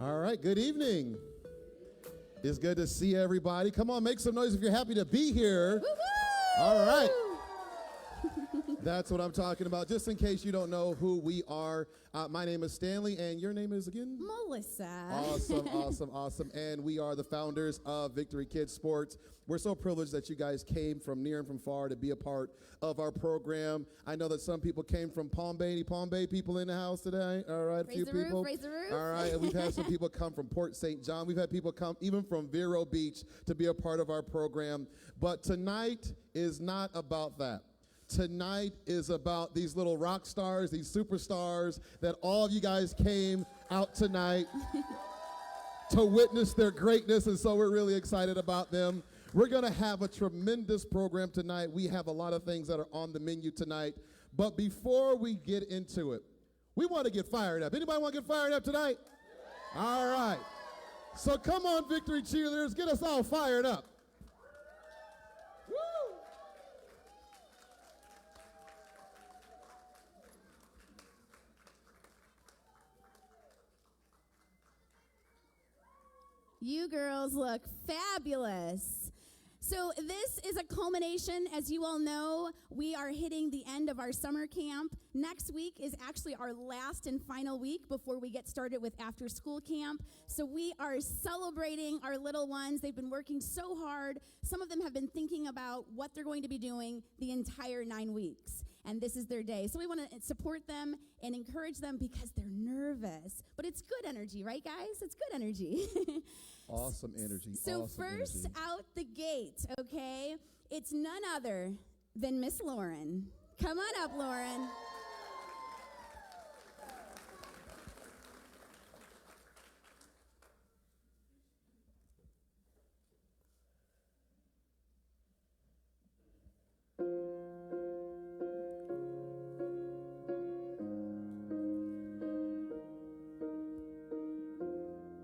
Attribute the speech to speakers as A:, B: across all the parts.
A: All right, good evening. It's good to see everybody. Come on, make some noise if you're happy to be here.
B: Woo-hoo!
A: All right. That's what I'm talking about. Just in case you don't know who we are, my name is Stanley, and your name is again?
B: Melissa.
A: Awesome. And we are the founders of Victory Kids Sports. We're so privileged that you guys came from near and from far to be a part of our program. I know that some people came from Palm Bay. Any Palm Bay people in the house today? All right,
B: Raise the roof, raise the roof.
A: All right, and we've had some people come from Port St. John. We've had people come even from Vero Beach to be a part of our program. But tonight is not about that. Tonight is about these little rock stars, these superstars that all of you guys came out tonight to witness their greatness, and so we're really excited about them. We're going to have a tremendous program tonight. We have a lot of things that are on the menu tonight, but before we get into it, we want to get fired up. Anybody want to get fired up tonight? All right. So come on, Victory Cheerleaders, get us all fired up.
B: You girls look fabulous. So this is a culmination. As you all know, we are hitting the end of our summer camp. Next week is actually our last and final week before we get started with after school camp. So we are celebrating our little ones. They've been working so hard. Some of them have been thinking about what they're going to be doing the entire 9 weeks. And this is their day. So we want to support them and encourage them because they're nervous. But it's good energy, right, guys? It's good energy.
A: Awesome energy.
B: So first out the gate, okay, it's none other than Miss Lauren. Come on up, Lauren.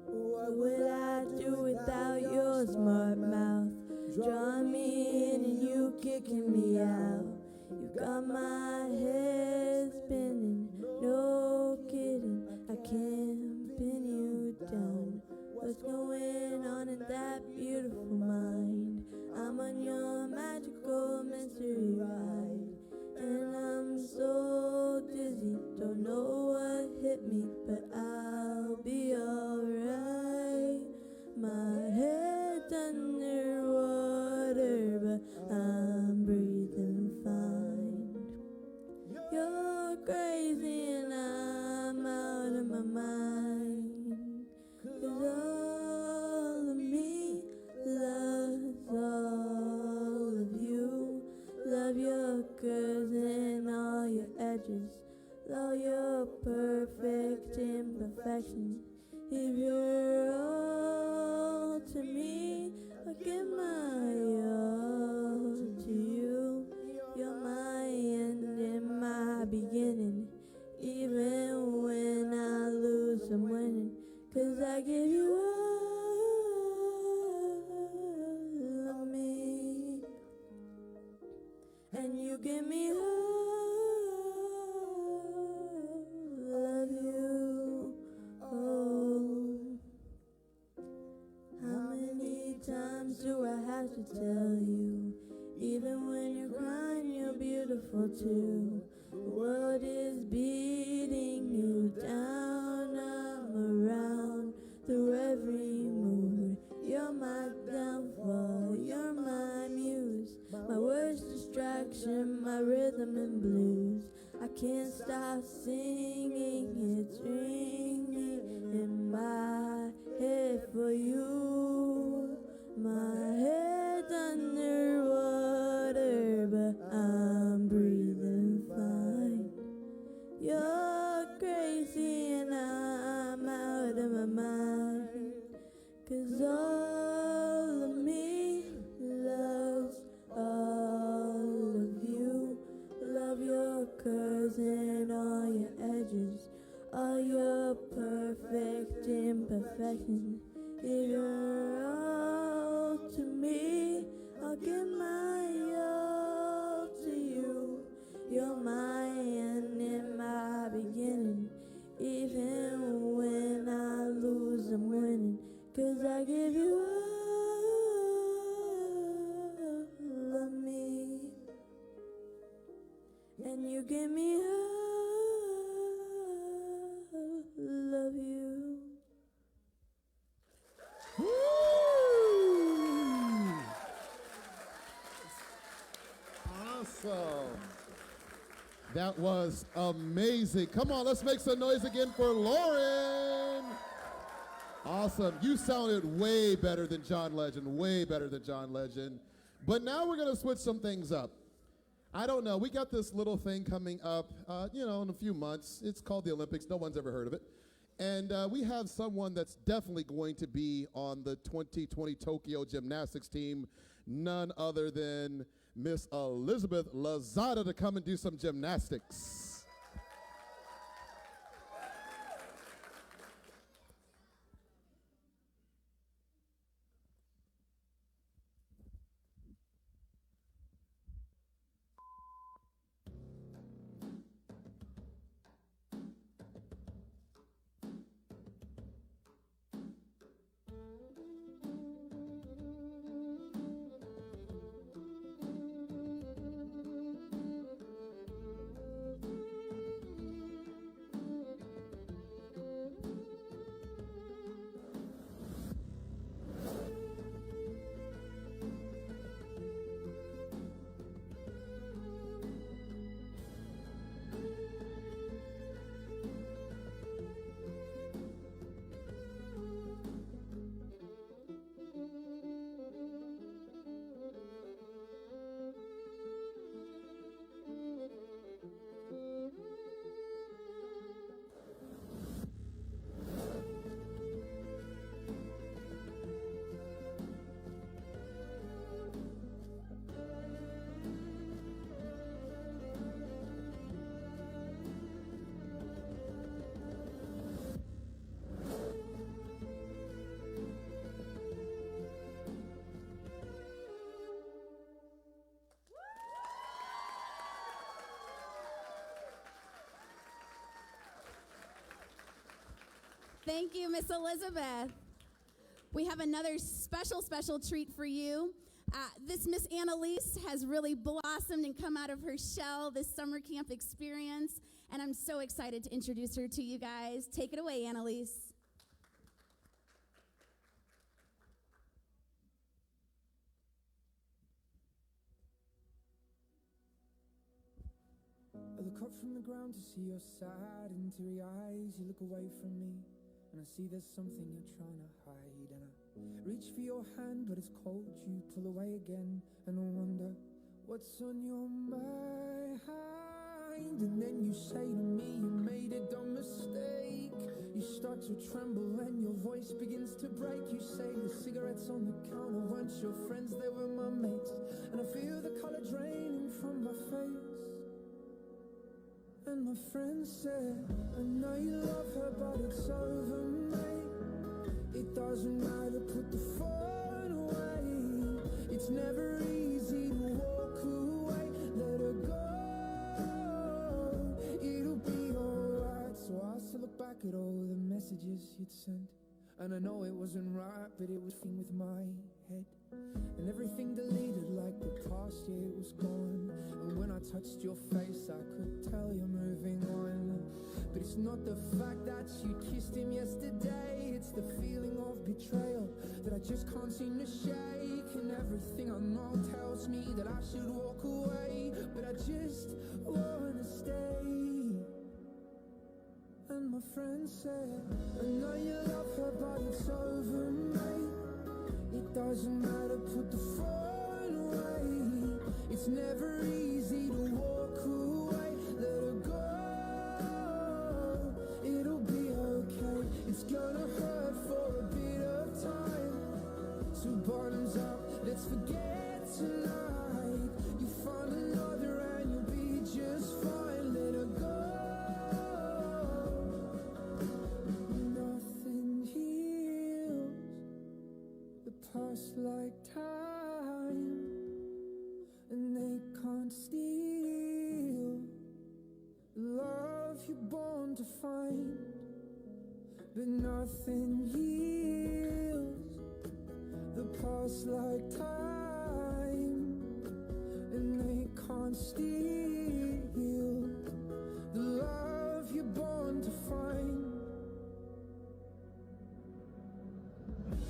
C: What would I do without your smart mouth? Draw me in and you kicking me out. You got my head spinning, no kidding. I can't pin you down. What's going on in that beautiful mind? I'm on your magical mystery ride, and I'm so dizzy, don't know what hit me, but I'll be alright. My head's underwater, but I'm breathing fine. You're crazy and I'm out of my mind, 'cause all of me loves all of you. Love your curves and all your edges, all your perfect imperfections. If you're all to me, I'll give my all to you. You're my end and my beginning. Even when I lose, I'm winning, 'cause I give you all of me, and you give me all of you. Oh, how many times do I have to tell you? Even when you're crying, you're beautiful too. The world is beating you down. I'm around through every mood. You're my downfall, you're my muse, my worst distraction, my rhythm and blues. I can't stop singing, it's ringing in my head for you. My head's underwater, but I'm breathing fine. You're crazy and I'm out of my mind, 'cause all of me loves all of you. Love your curves and all your edges, all your perfect imperfections. If you're all to me, I'll give my all to you. You're my end and my beginning. Even when I lose, 'cause I give you all of me, and you give me all of you.
A: Woo! Awesome. That was amazing. Come on, let's make some noise again for Lauren. Awesome. You sounded way better than John Legend, way better than John Legend. But now we're going to switch some things up. I don't know. We got this little thing coming up, in a few months. It's called the Olympics. No one's ever heard of it. And we have someone that's definitely going to be on the 2020 Tokyo gymnastics team, none other than Miss Elizabeth Lozada, to come and do some gymnastics.
B: Thank you, Miss Elizabeth. We have another special treat for you. This Miss Annalise has really blossomed and come out of her shell this summer camp experience, and I'm so excited to introduce her to you guys. Take it away, Annalise.
D: I look up from the ground to see your sad and teary eyes. You look away from me, and I see there's something you're trying to hide. And I reach for your hand, but it's cold. You pull away again, and I wonder what's on your mind. And then you say to me, you made a dumb mistake. You start to tremble and your voice begins to break. You say the cigarettes on the counter weren't your friends, they were my mates. And I feel the color draining from my face. And my friend said, I know you love her, but it's over, mate. It doesn't matter, put the phone away. It's never easy to walk away. Let her go, it'll be alright. So I still look back at all the messages you'd sent, and I know it wasn't right, but it was thing with my head. And everything deleted like the past, yeah, it was gone. And when I touched your face, I could tell you're moving on. But it's not the fact that you kissed him yesterday, it's the feeling of betrayal that I just can't seem to shake. And everything I know tells me that I should walk away, but I just wanna stay. And my friend said, I know you love her, but it's over, mate. It doesn't matter, put the phone away. It's never easy to walk away. Let her go, it'll be okay. It's gonna hurt for a bit of time. So bottoms up, let's forget tonight. You find another and you'll be just fine. Let her go. Nothing heals the past like time, and they can't steal the love you're born to find. But nothing heals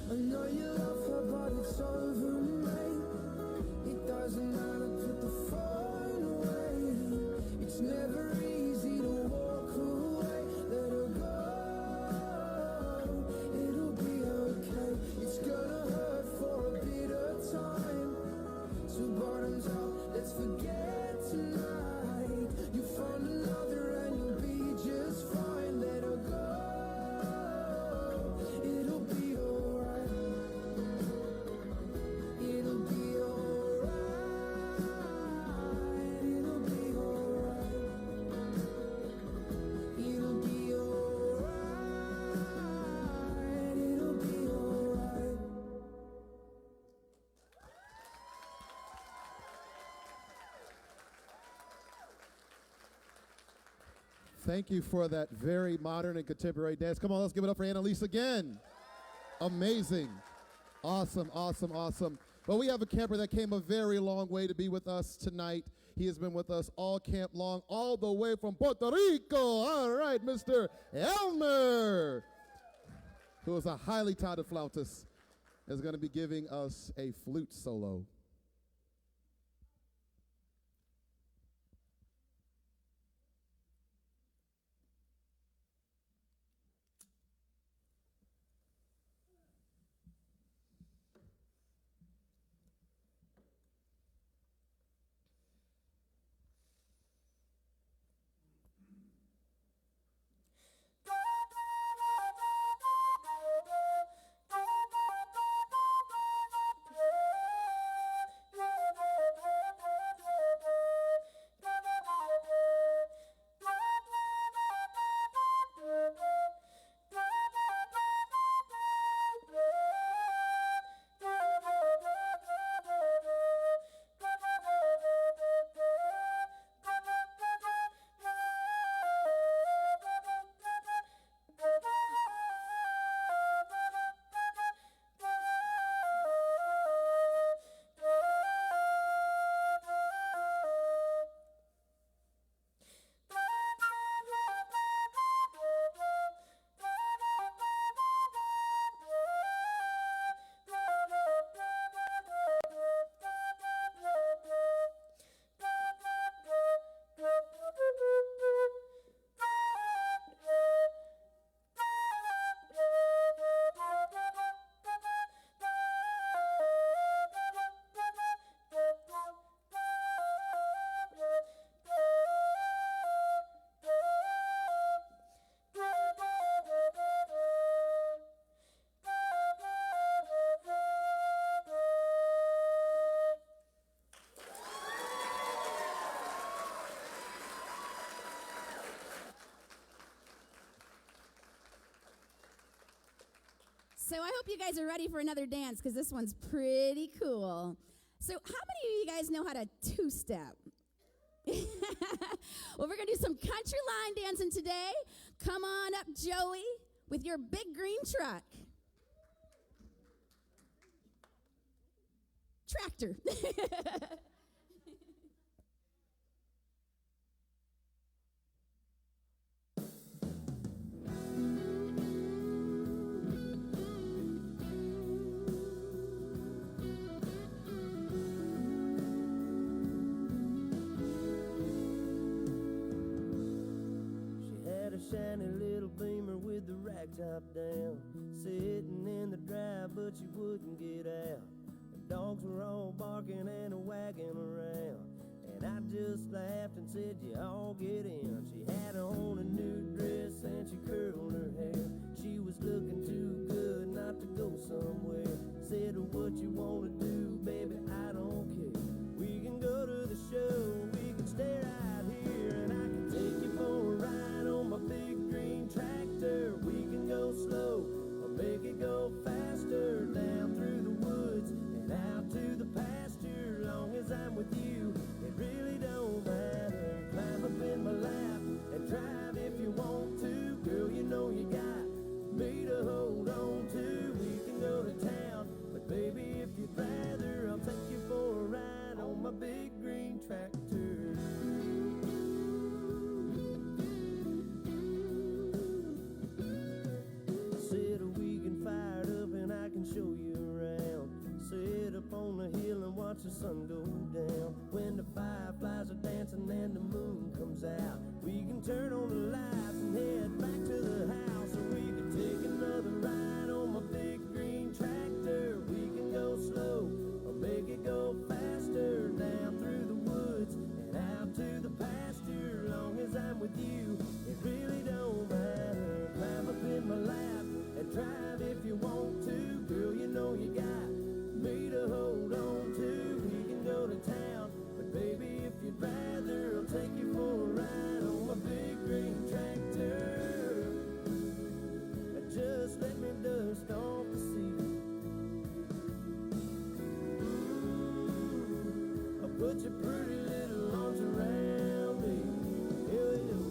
D: I know you love her, but it's over, mate. It doesn't matter, put the phone away. It's never easy to walk away. Let her go, it'll be okay. It's gonna hurt for a bit of time. So bottoms up, let's forget tonight. You found another and you'll be just fine. Let her go, it'll be alright. It'll be alright. It'll be alright. It'll be alright. It'll be alright.
A: Thank you for that very modern and contemporary dance. Come on, let's give it up for Annalise again. Amazing. Awesome, awesome, awesome. Well, we have a camper that came a very long way to be with us tonight. He has been with us all camp long, all the way from Puerto Rico. All right, Mr. Elmer, who is a highly talented flautist, is going to be giving us a flute solo.
B: So I hope you guys are ready for another dance because this one's pretty cool. So how many of you guys know how to two-step? Well, we're going to do some country line dancing today. Come on up, Joey, with your big green truck. Tractor.
E: Shiny little Beamer with the rack top down, sitting in the drive, but she wouldn't get out. The dogs were all barking and a wagging around, and I just laughed and said, "You all get in." She had on a new dress and she curled her hair. She was looking too good not to go somewhere. Said, "What you wanna do, baby? I don't care. We can go to the show, we can stay right here, and I can take you for a ride on my big green tractor. We can go slow or make it go faster, down through the woods and out to the pasture. Long as I'm with you, it really don't matter. Climb up in my lap and drive if you want to. Girl, you know you got me to hold on to. We can go to town, but baby, if you drive show you around. Sit up on the hill and watch the sun go down. When the fireflies are dancing and the moon comes out, we can turn on the lights and head back to the house. Or we can take another ride on my big green tractor. We can go slow or make it go faster, down through the woods and out to the pasture. Long as I'm with you, it really don't matter. Climb up in my lap and drive if you want to. Girl, you know you got me to hold on to. We can go to town, but baby, if you'd rather, I'll take you for a ride on my big green tractor. Just let me dust off the seat. I'll put your pretty little arms around me. Yeah, yeah.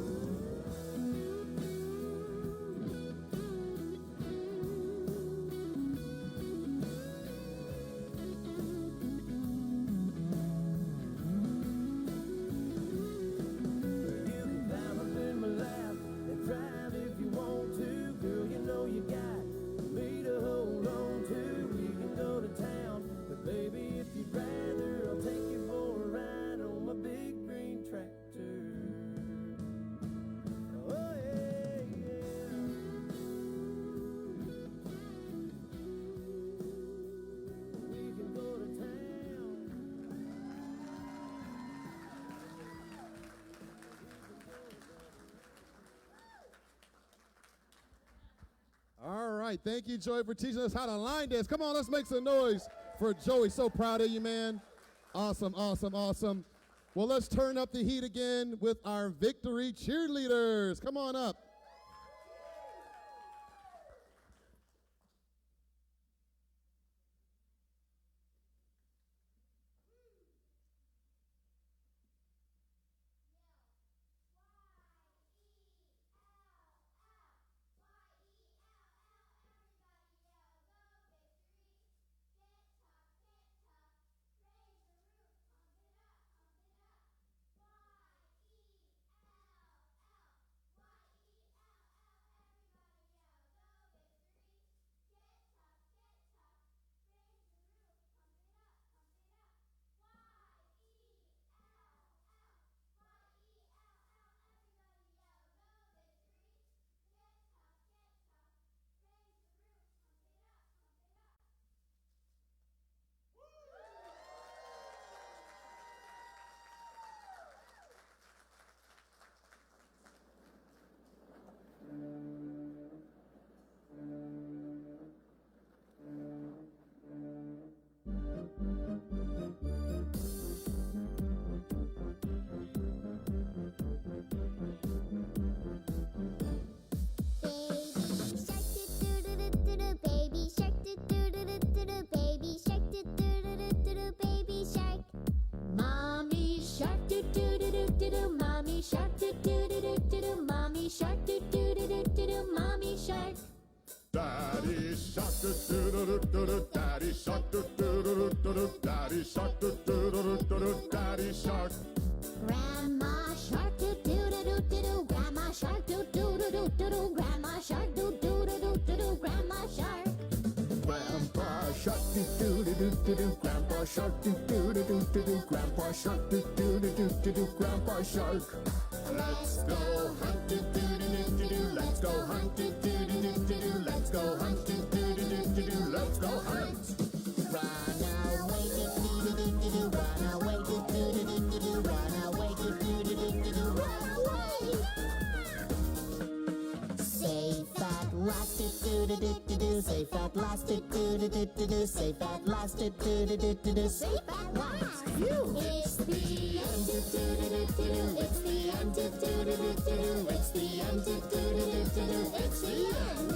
A: All right, thank you, Joey, for teaching us how to line dance. Come on, let's make some noise for Joey. So proud of you, man. Awesome, awesome, awesome. Well, let's turn up the heat again with our victory cheerleaders. Come on up.
F: Daddy shark, daddy shark, daddy shark, daddy shark.
G: Grandma shark doo doo doo doo doo doo. Grandma shark doo doo doo doo doo doo. Grandma shark doo doo doo doo doo doo. Grandma shark.
F: Grandpa shark doo doo doo doo doo doo. Grandpa shark doo doo doo doo doo doo. Grandpa shark doo doo doo doo doo doo. Grandpa shark. Let's go hunt doo doo doo doo doo. Let's go hunt doo doo doo doo doo. Let's go hunt doo doo doo doo doo. Let's go hunt.
G: Run away doo doo doo doo doo doo. Run away doo doo doo doo doo doo. Run away doo doo doo doo doo doo. Run away. Safe at last doo doo doo doo doo doo. Safe at last doo doo doo doo doo doo. Safe at last doo doo doo doo doo doo. Safe at last. It's the end doo doo doo doo doo. It's the end doo doo doo doo doo. It's the end doo doo doo doo doo. It's the end.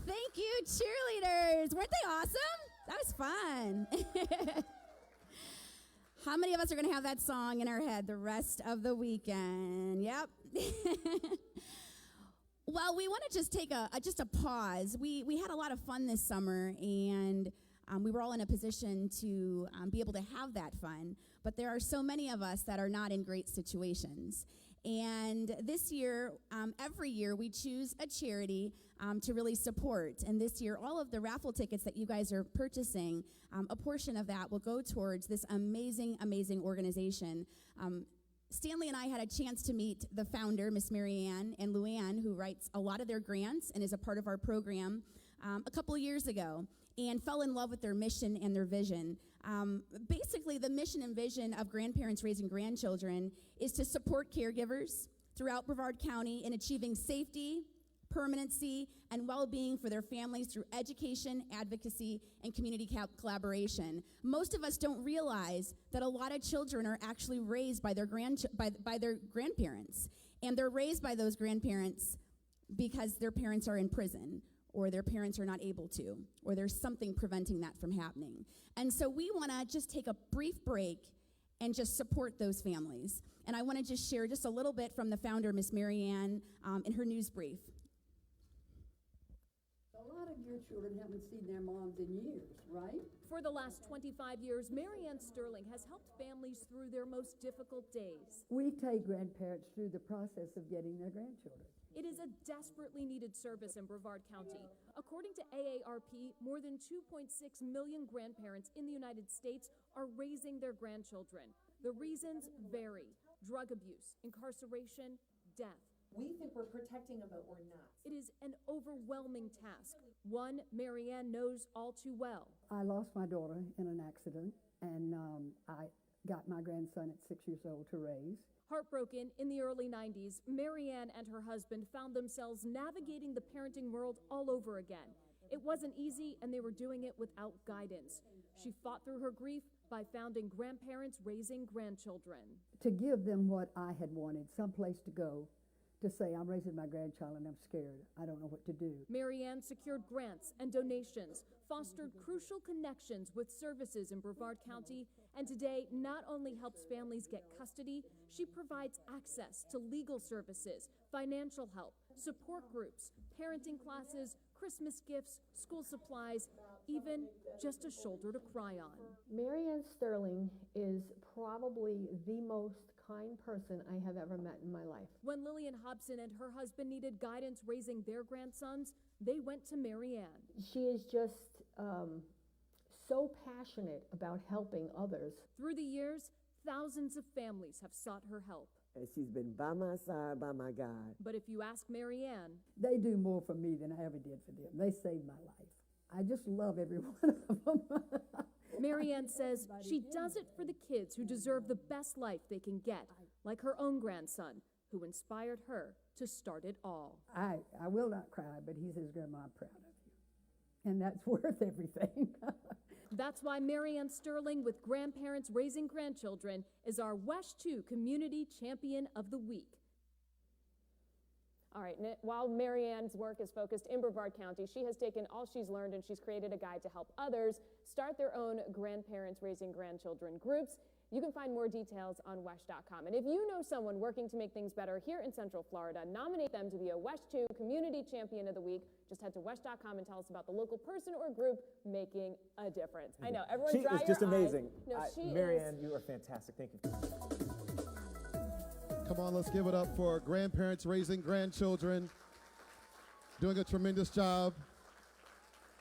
B: Thank you, cheerleaders. Weren't they awesome? That was fun. How many of us are going to have that song in our head the rest of the weekend? Yep. Well, we want to just take a pause. We had a lot of fun this summer, and we were all in a position to be able to have that fun. But there are so many of us that are not in great situations. And this year, every year, we choose a charity to really support. And this year, all of the raffle tickets that you guys are purchasing, a portion of that will go towards this amazing, amazing organization. Stanley and I had a chance to meet the founder, Miss Marianne and Luann, who writes a lot of their grants and is a part of our program, a couple of years ago, and fell in love with their mission and their vision. Basically, the mission and vision of Grandparents Raising Grandchildren is to support caregivers throughout Brevard County in achieving safety, permanency, and well-being for their families through education, advocacy, and community collaboration. Most of us don't realize that a lot of children are actually raised by their grandparents, and they're raised by those grandparents because their parents are in prison, or their parents are not able to, or there's something preventing that from happening. And so we want to just take a brief break and just support those families. And I want to just share just a little bit from the founder, Miss Marianne, in her news brief.
H: A lot of your children haven't seen their moms in years, right?
I: For the last 25 years, Marianne Sterling has helped families through their most difficult days.
H: We take grandparents through the process of getting their grandchildren.
I: It is a desperately needed service in Brevard County. According to AARP, more than 2.6 million grandparents in the United States are raising their grandchildren. The reasons vary: drug abuse, incarceration, death.
J: We think we're protecting them, but we're not.
I: It is an overwhelming task, one Marianne knows all too well.
H: I lost my daughter in an accident, and I got my grandson at 6 years old to raise.
I: Heartbroken in the early 90s, Marianne and her husband found themselves navigating the parenting world all over again. It wasn't easy, and they were doing it without guidance. She fought through her grief by founding Grandparents Raising Grandchildren.
H: To give them what I had wanted, someplace to go, to say, I'm raising my grandchild and I'm scared. I don't know what to do.
I: Marianne secured grants and donations, fostered crucial connections with services in Brevard County, and today not only helps families get custody, she provides access to legal services, financial help, support groups, parenting classes, Christmas gifts, school supplies, even just a shoulder to cry on.
K: Marianne Sterling is probably the most kind person I have ever met in my life.
I: When Lillian Hobson and her husband needed guidance raising their grandsons, they went to Marianne.
K: She is just so passionate about helping others.
I: Through the years, thousands of families have sought her help.
E: And she's been by my side, by my God.
I: But if you ask Marianne,
H: They do more for me than I ever did for them. They saved my life. I just love every one of them.
I: Marianne says she does it for the kids who deserve the best life they can get, like her own grandson, who inspired her to start it all.
H: I will not cry, but he says, Grandma, I'm proud of you. And that's worth everything.
I: That's why Marianne Sterling with Grandparents Raising Grandchildren is our WESH 2 Community Champion of the Week.
L: All right, while Marianne's work is focused in Brevard County, she has taken all she's learned and she's created a guide to help others start their own Grandparents Raising Grandchildren groups. You can find more details on WESH.com. And if you know someone working to make things better here in Central Florida, nominate them to be a WESH 2 Community Champion of the Week. Just head to WESH.com and tell us about the local person or group making a difference. I know, everyone
M: She
L: dry
M: is
L: your
M: just
L: eyes.
M: amazing.
L: No,
M: Marianne, you are fantastic. Thank you.
A: Come on, let's give it up for Grandparents Raising Grandchildren. Doing a tremendous job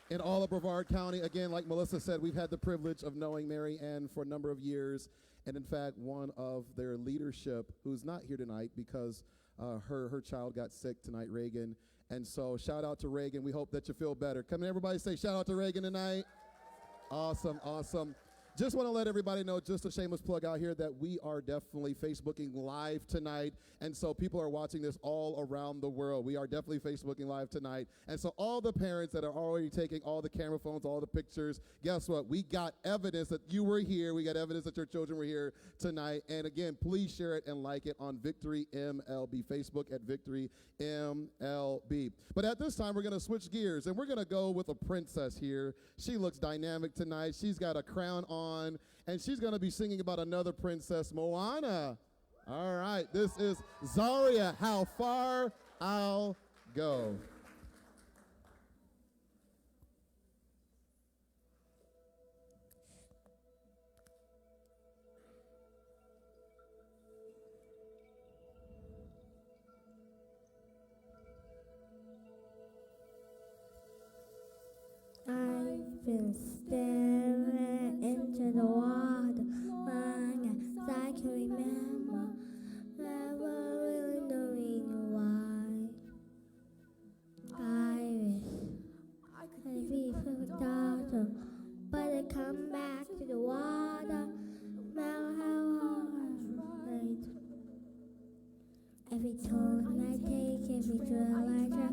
A: in all of Brevard County. Again, like Melissa said, we've had the privilege of knowing Mary Ann for a number of years. And in fact, one of their leadership, who's not here tonight because her child got sick tonight, Reagan. And so shout out to Reagan. We hope that you feel better. Come on, everybody say shout out to Reagan tonight. Awesome, awesome. Just want to let everybody know, just a shameless plug out here, that we are definitely Facebooking live tonight. And so people are watching this all around the world. We are definitely Facebooking live tonight. And so all the parents that are already taking all the camera phones, all the pictures, guess what? We got evidence that you were here. We got evidence that your children were here tonight. And again, please share it and like it on Victory MLB, Facebook at Victory MLB. But at this time, we're going to switch gears, and we're going to go with a princess here. She looks dynamic tonight. She's got a crown on, and she's going to be singing about another princess, Moana. All right, this is Zaria, How Far I'll Go.
C: been staring into the water long as I can remember, never really knowing why. I wish I'd be for the daughter, but I come back to the water. Now how hard. Every tone I take, every drill I drop,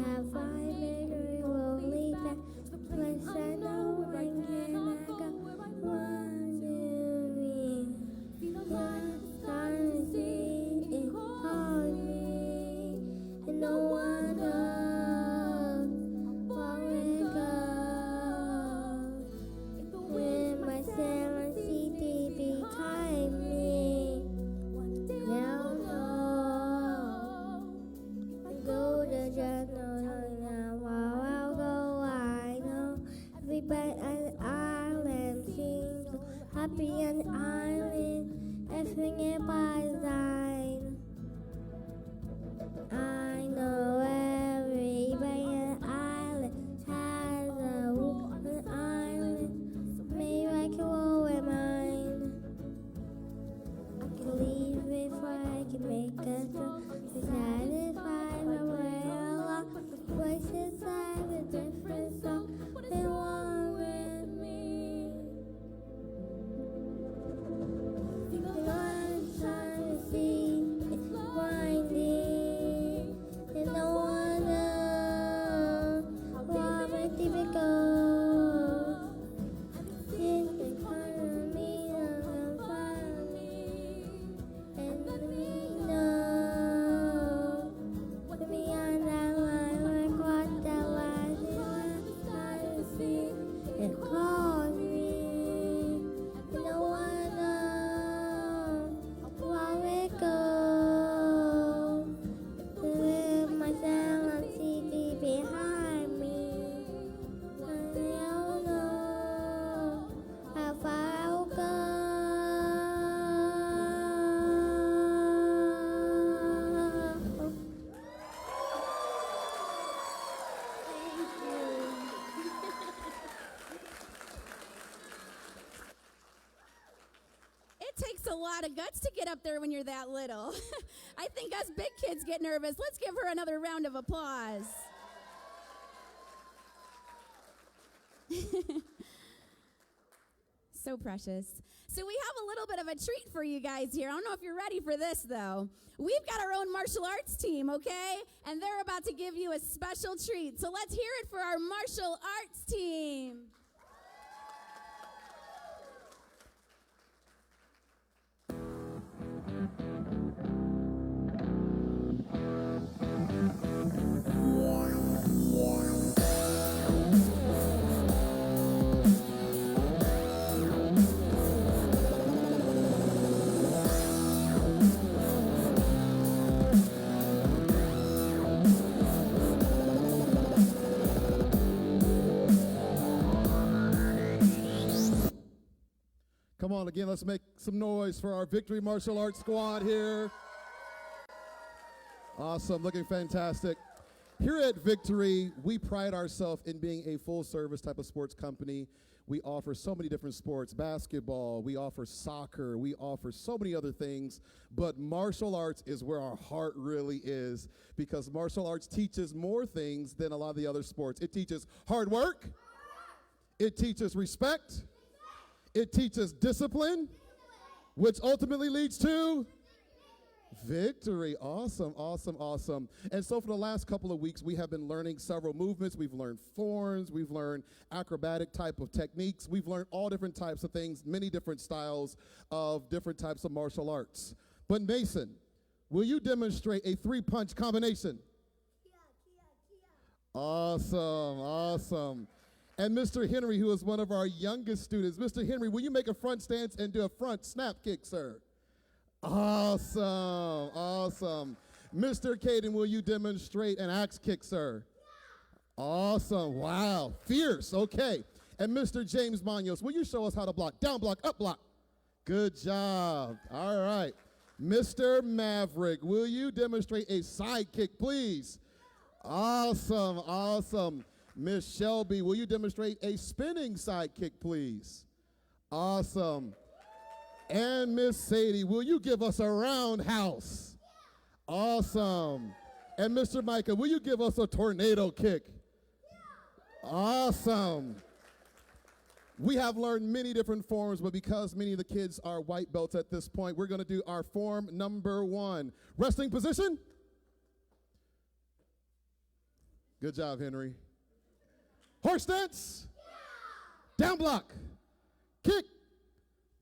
C: have I victory will lead back to the place I know I cannot go. Wondering, last time I see it calling me, and no one knows where it goes. When my silent city behind me, they'll know. I go to journal now, while I'll go, I know. Everybody on the island seems so happy on the island, everything is by design. I know everybody on the island has a wolf on the island, so maybe I can roll with mine. I can leave before I can make a stop, be satisfied my way along. Voices have a different song, they want with me. One time to see it's winding, and no one knows where deep it goes. It's in front of me, in front of me, and let me know. Let me on that line, like what that line is. Time to see it calls me, and no one knows where it goes. With my silent CD behind me, I don't know how far I'll go.
B: It takes a lot of guts to get up there when you're that little. I think us big kids get nervous. Let's give her another round of applause. So precious. So we have a little bit of a treat for you guys here. I don't know if you're ready for this, though. We've got our own martial arts team, okay? And they're about to give you a special treat. So let's hear it for our martial arts team.
A: Come on, again, let's make some noise for our Victory Martial Arts Squad here. Awesome, looking fantastic. Here at Victory, we pride ourselves in being a full-service type of sports company. We offer so many different sports, basketball, we offer soccer, we offer so many other things, but martial arts is where our heart really is, because martial arts teaches more things than a lot of the other sports. It teaches hard work, it teaches respect, it teaches discipline, which ultimately leads to victory. Awesome, awesome, awesome. And so for the last couple of weeks, we have been learning several movements. We've learned forms. We've learned acrobatic type of techniques. We've learned all different types of things, many different styles of different types of martial arts. But Mason, will you demonstrate a three-punch combination? Awesome, awesome. And Mr. Henry, who is one of our youngest students. Mr. Henry, will you make a front stance and do a front snap kick, sir? Awesome, awesome. Mr. Caden, will you demonstrate an axe kick, sir? Awesome, wow, fierce, okay. And Mr. James Munoz, will you show us how to block? Down block, up block. Good job, all right. Mr. Maverick, will you demonstrate a side kick, please? Awesome, awesome. Miss Shelby, will you demonstrate a spinning sidekick, please? Awesome. And Miss Sadie, will you give us a roundhouse? Awesome. And Mr. Micah, will you give us a tornado kick? Awesome. We have learned many different forms, but because many of the kids are white belts at this point, we're going to do our form number 1. Resting position. Good job, Henry. Horse stance. Down block. Kick.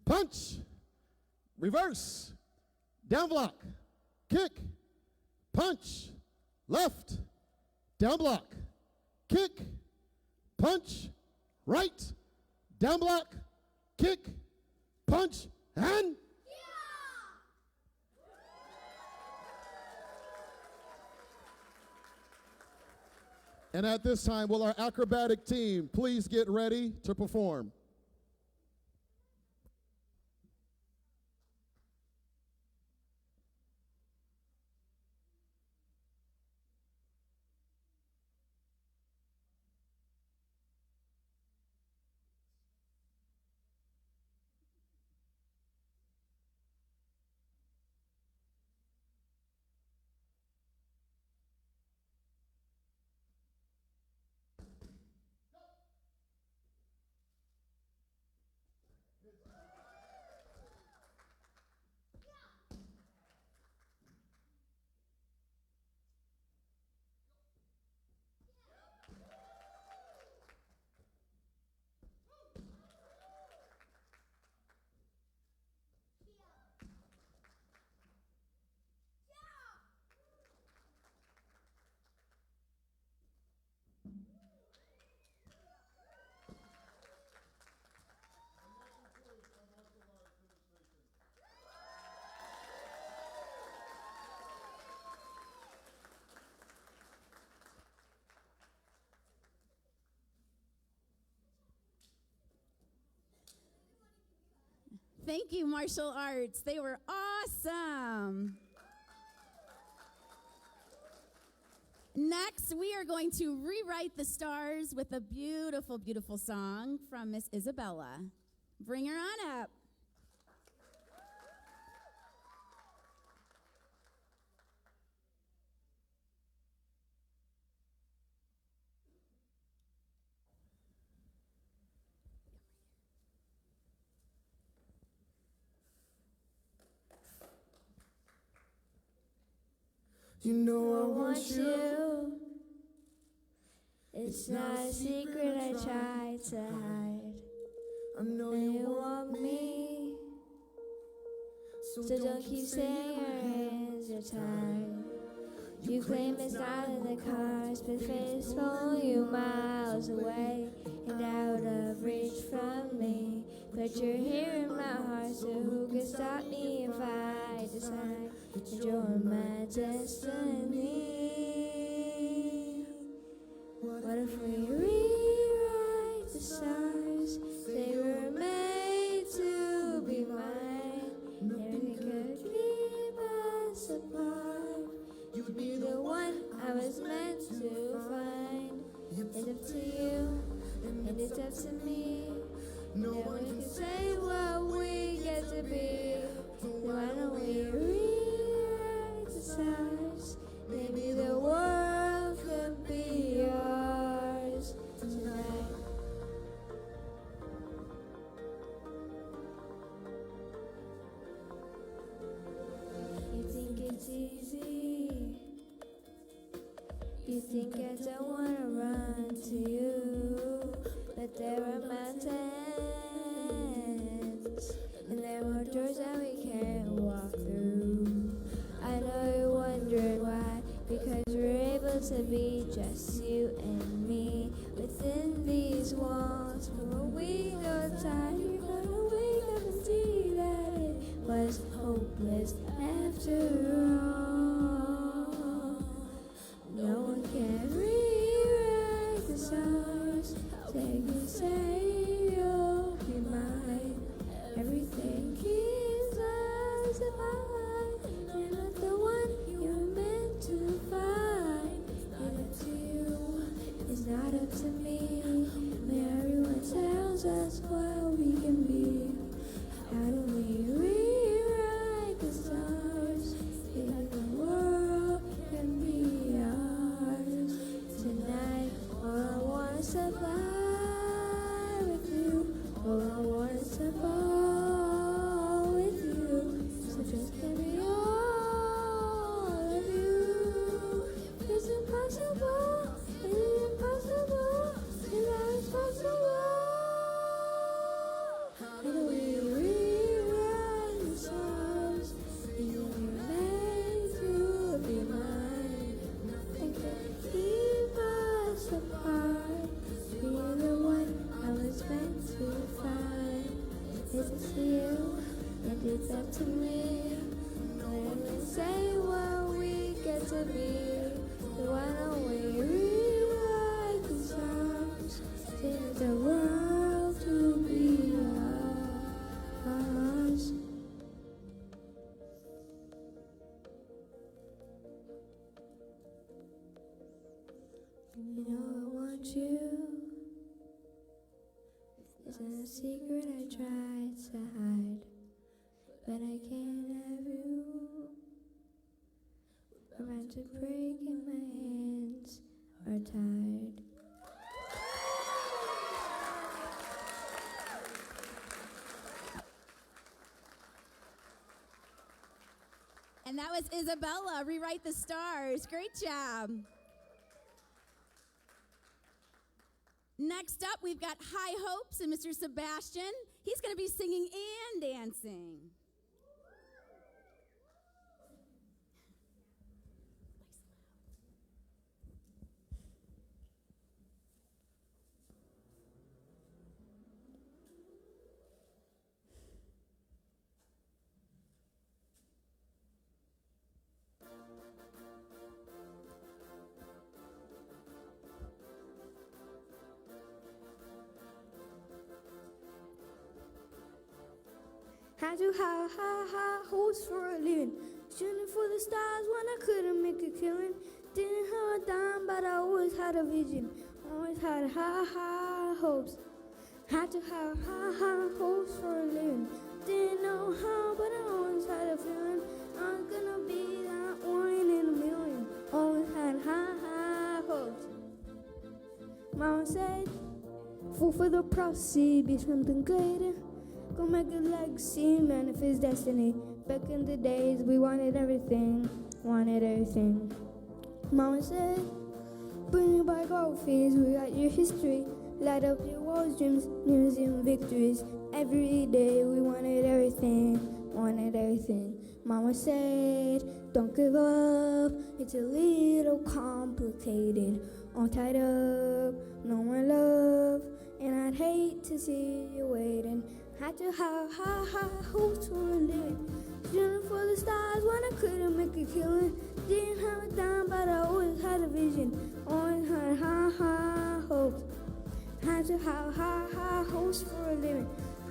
A: Punch. Reverse. Down block. Kick. Punch. Left. Down block. Kick. Punch. Right. Down block. Kick. Punch. And. And at this time, will our acrobatic team please get ready to perform?
B: Thank you, martial arts. They were awesome. Next, we are going to rewrite the stars with a beautiful, beautiful song from Miss Isabella. Bring her on up.
C: You know I want you. It's not a secret I try to hide. I know you want me. So don't keep saying your hands are tied. You claim it's not in the cards, but fate is pulling you miles away and out of reach from me. But you're here in my heart, so who can stop me if I decide that you're my destiny? What if we rewrite the stars? They were made to be mine. Nothing could keep us apart. You'd be the one I was meant to find. It's up to you, and it's up to me. No one can say what we get to be. Why don't we rewrite the stars? Maybe the world could be yours tonight. You think it's easy. You think I don't wanna run to you, but there are mountains, and there are doors that we can't walk through. I know you're wondering why, because we're able to be just you and me within these walls. But when we go tired, you're gonna wake up and see that it was hopeless after all. No one can rewrite the stars. They can say you'll be mine. Everything keeps us apart. You're not the one you're meant to find. It's up to you, it's not up to me. to be. So why don't we rewrite the songs? Change the world to be ours. You know I want you. This isn't a secret I tried to hide, but I can't have you. We're about to break and my hands are tied.
B: And that was Isabella, Rewrite the Stars. Great job. Next up, we've got High Hopes and Mr. Sebastian. He's going to be singing and dancing.
C: Had to have high hopes for a living. Shooting for the stars when I couldn't make a killing. Didn't have a dime, but I always had a vision. Always had high hopes. Had to have high hopes for a living. Didn't know how, but I always had a feeling I was gonna be that one in a million. Always had high hopes. Mama said, fall for the prophecy, be something greater. Go make a legacy, manifest destiny. Back in the days, we wanted everything, wanted everything. Mama said, bring your biographies, we got your history. Light up your walls, dreams, museum victories. Every day we wanted everything, wanted everything. Mama said, don't give up, it's a little complicated. All tied up, no more love, and I'd hate to see you waiting. Had to have high hopes for a living. Shooting for the stars when I couldn't make a killing. Didn't have a dime, but I always had a vision. Always had high hopes. Had to have high hopes for a living.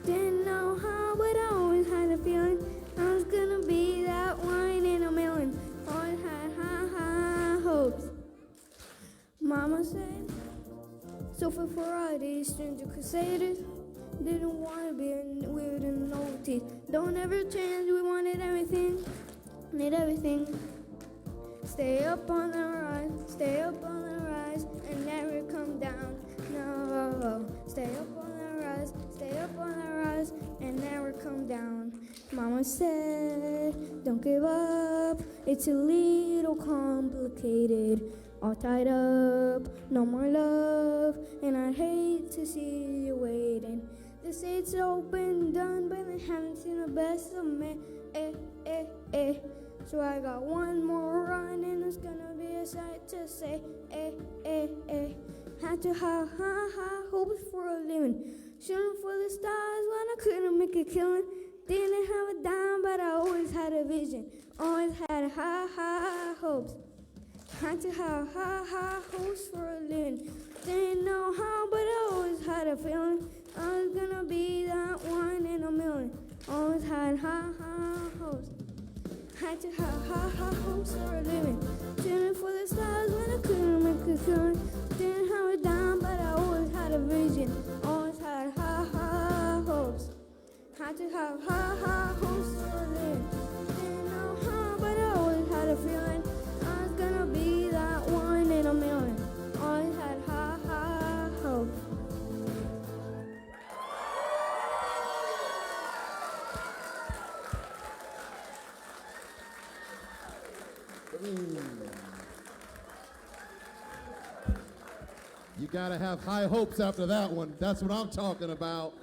C: Didn't know how, but I always had a feeling I was gonna be that one in a million. Always had high hopes. Mama said, so for Fridays, stranger crusaders. Didn't want to be weird and novelty. Don't ever change, we wanted everything, need everything. Stay up on the rise, stay up on the rise, and never come down. No, stay up on the rise, stay up on the rise, and never come down. Mama said, don't give up, it's a little complicated. All tied up, no more love, and I'd hate to see you waiting. They say it's all been done, but they haven't seen the best of me. So I got one more run, and it's gonna be a sight to say. Had to have high hopes for a living. Shooting for the stars when I couldn't make a killing. Didn't have a dime, but I always had a vision. Always had high hopes. Had to have high hopes for a living. Didn't know how, but I always had a feeling I was gonna be that one in a million. Always had high hopes. Had to have high hopes for a living. Shooting for the stars when I couldn't make a killing. Didn't have a dime, but I always had a vision. Always had high hopes. Had to have high hopes for a living. Didn't know how, but I always had a feeling I was gonna be that one in a million. Always had high hopes.
A: You gotta have high hopes after that one. That's what I'm talking about.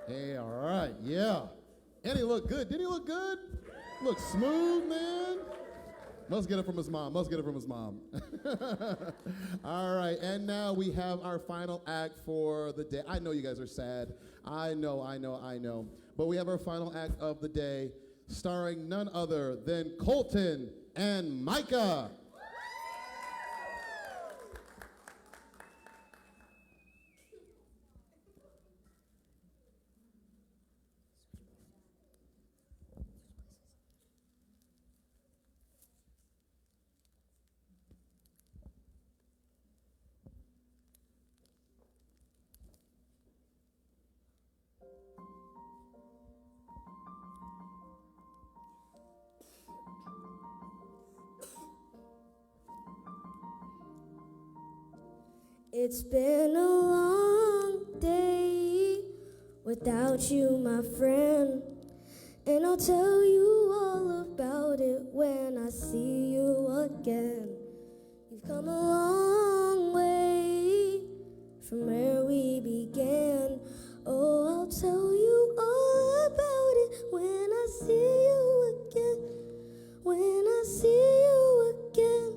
A: Hey, all right, yeah. And he looked good. Did he look good? Look smooth, man. Must get it from his mom. Must get it from his mom. All right, and now we have our final act for the day. I know you guys are sad. I know. But we have our final act of the day, starring none other than Colton and Micah.
C: It's been a long day without you, my friend, and I'll tell you all about it when I see you again. You've come a long way from where we began. Oh, I'll tell you all about it when I see you again. When I see you again.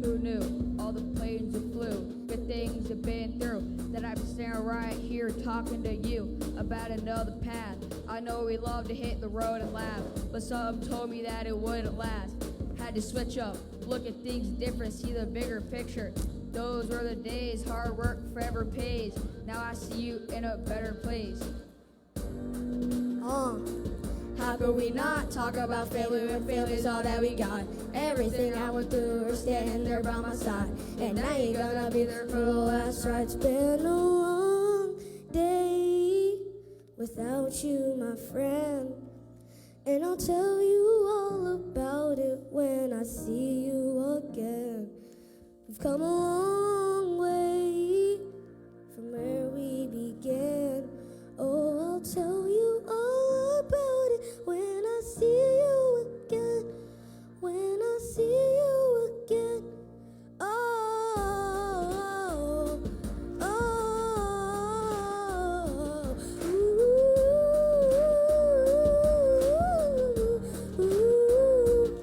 N: Who knew all the planes you flew, good things you've been through, that I'm standing right here talking to you about another path. I know we love to hit the road and laugh, but some told me that it wouldn't last. Had to switch up, look at things different, see the bigger picture. Those were the days, hard work forever pays. Now I see you in a better place.
C: How could we not talk about family when family's all that we got? Everything I went through, you're standing there by my side, and now you're gonna be there for the last ride. It's been a long day without you, my friend, and I'll tell you all about it when I see you again. We've come a long way from where we began. Oh, I'll tell you all about it when I see you again. When I see you again. Oh, oh, oh, ooh, ooh.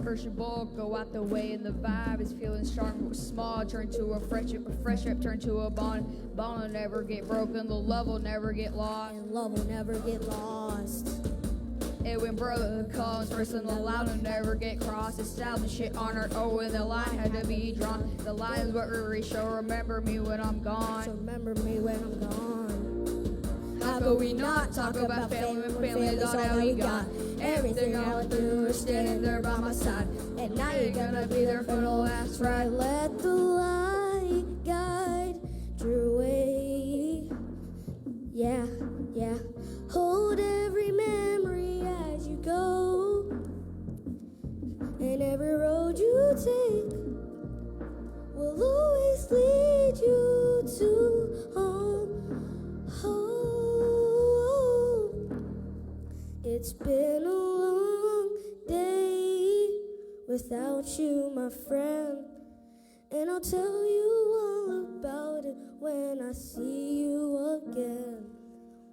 N: First your ball, go out the way, and the vibe is feeling strong. Small turn to a friendship turn to a bond. Bond will never get broken, the love will never get lost.
C: And love will never get lost.
N: And when brotherhood comes first, and the line will never get crossed. Establish it on our own, and the line had to be drawn. The line is what we reach, so remember me when I'm gone.
C: So remember me when I'm gone.
N: How could we not talk about family when family is all that we got?
C: Everything I went through, you're standing there by my side, and now you're gonna be there for the last ride. Let the light guide your way. Yeah, yeah. Hold every memory as you go, and every road you take will always lead you to home. It's been a long day without you, my friend, and I'll tell you all about it when I see you again.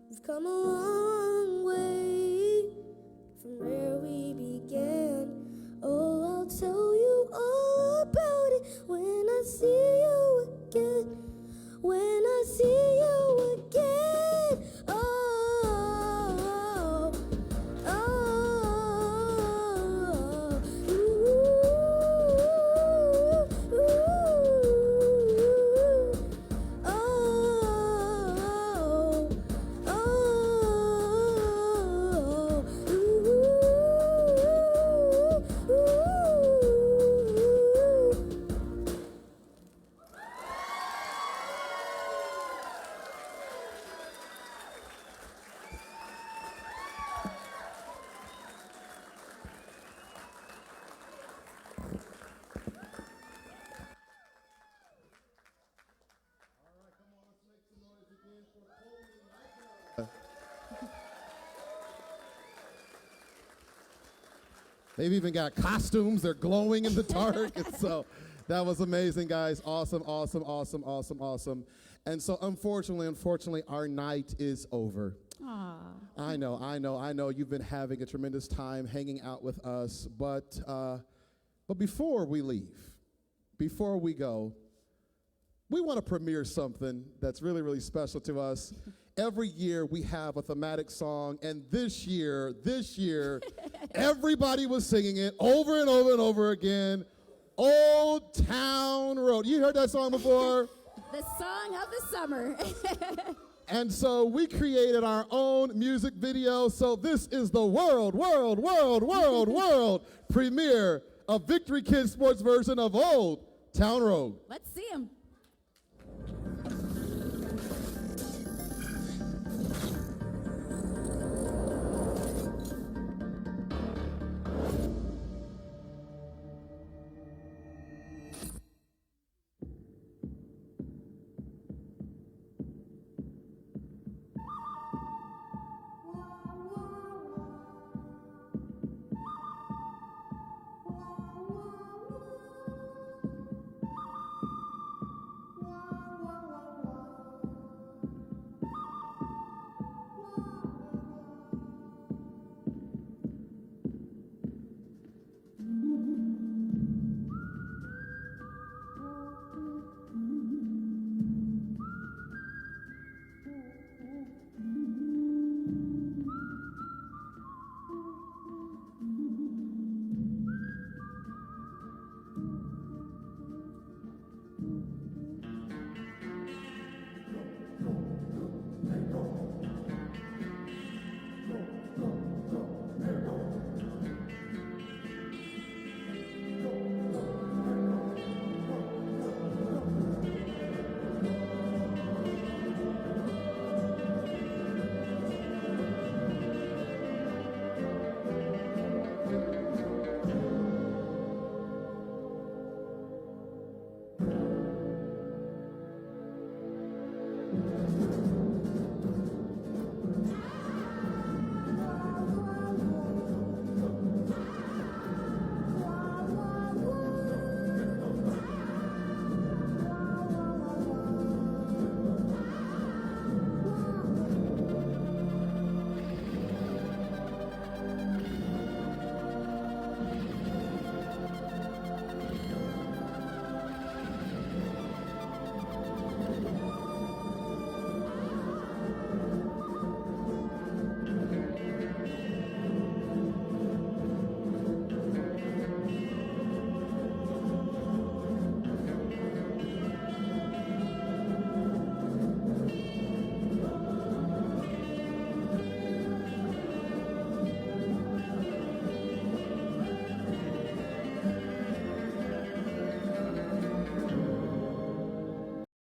C: We've come a long way from where we began. Oh, I'll tell you all about it when I see you again. When I see you again. Oh.
A: They've even got costumes. They're glowing in the dark. And so that was amazing, guys. Awesome, awesome, awesome, awesome, awesome. And so unfortunately, our night is over.
B: Aww.
A: I know. You've been having a tremendous time hanging out with us. But before we leave, before we go, we want to premiere something that's really, really special to us. every year we have a thematic song, and this year, everybody was singing it over and over and over again. Old Town Road. You heard that song before?
B: The song of the summer.
A: And so we created our own music video. So this is the world premiere of Victory Kids Sports version of Old Town Road.
B: Let's see him.